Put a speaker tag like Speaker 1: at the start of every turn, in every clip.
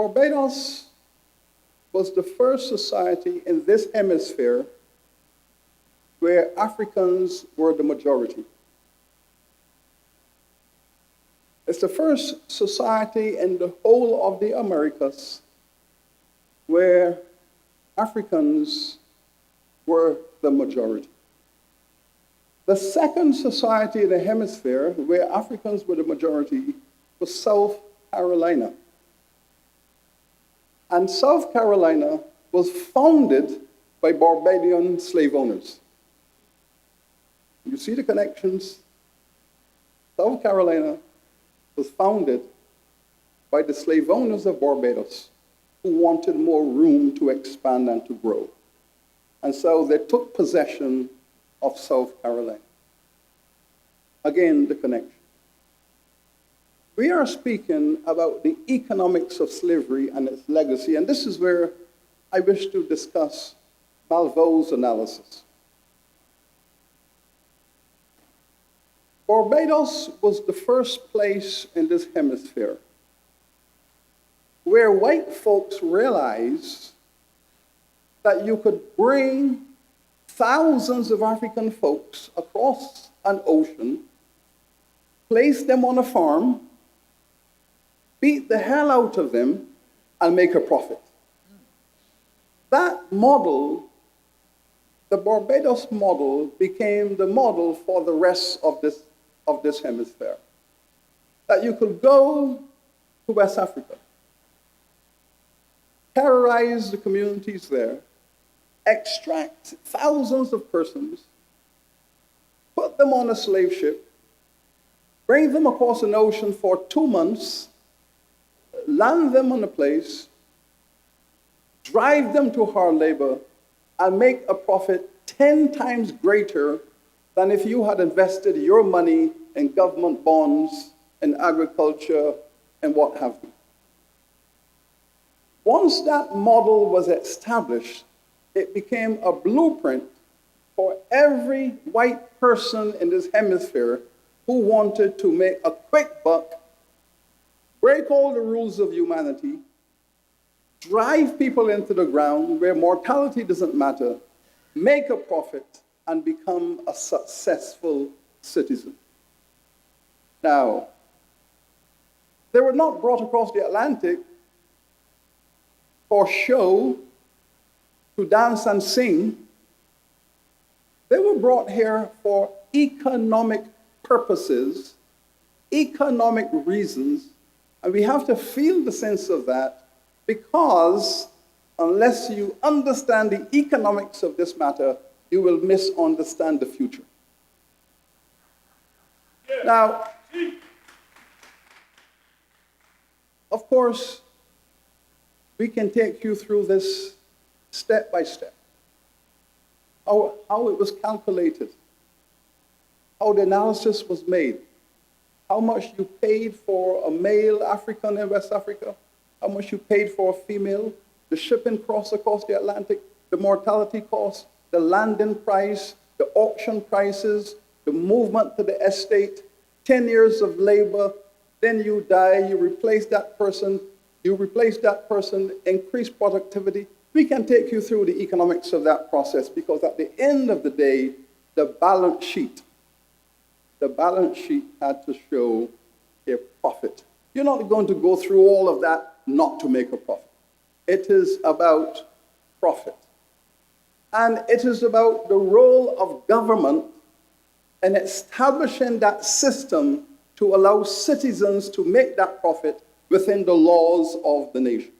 Speaker 1: Barbados was the first society in this hemisphere where Africans were the majority. It's the first society in the whole of the Americas where Africans were the majority. The second society in the hemisphere where Africans were the majority was South Carolina. And South Carolina was founded by Barbadian slave owners. You see the connections? South Carolina was founded by the slave owners of Barbados who wanted more room to expand and to grow. And so they took possession of South Carolina. Again, the connection. We are speaking about the economics of slavery and its legacy, and this is where I wish to discuss Malveau's analysis. Barbados was the first place in this hemisphere where white folks realized that you could bring thousands of African folks across an ocean, place them on a farm, beat the hell out of them, and make a profit. That model, the Barbados model, became the model for the rest of this hemisphere. That you could go to West Africa, terrorize the communities there, extract thousands of persons, put them on a slave ship, bring them across an ocean for 2 months, land them on a place, drive them to hard labor, and make a profit 10 times greater than if you had invested your money in government bonds, in agriculture, and what have you. Once that model was established, it became a blueprint for every white person in this hemisphere who wanted to make a quick buck, break all the rules of humanity, drive people into the ground where mortality doesn't matter, make a profit, and become a successful citizen. Now, they were not brought across the Atlantic for show, to dance and sing. They were brought here for economic purposes, economic reasons, and we have to feel the sense of that, because unless you understand the economics of this matter, you will misunderstand the future. Now, of course, we can take you through this step by step. How it was calculated, how the analysis was made, how much you paid for a male African in West Africa, how much you paid for a female, the shipping cost across the Atlantic, the mortality cost, the landing price, the auction prices, the movement to the estate, 10 years of labor, then you die, you replace that person, increase productivity. We can take you through the economics of that process, because at the end of the day, the balance sheet had to show a profit. You're not going to go through all of that not to make a profit. It is about profit. And it is about the role of government in establishing that system to allow citizens to make that profit within the laws of the nation.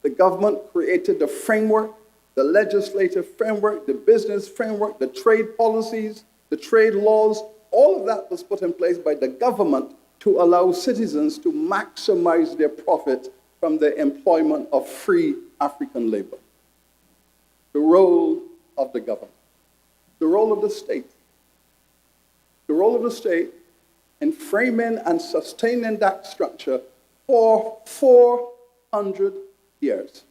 Speaker 1: The government created the framework, the legislative framework, the business framework, the trade policies, the trade laws. All of that was put in place by the government to allow citizens to maximize their profit from the employment of free African labor. The role of the government, the role of the state. The role of the state in framing and sustaining that structure for 400 years.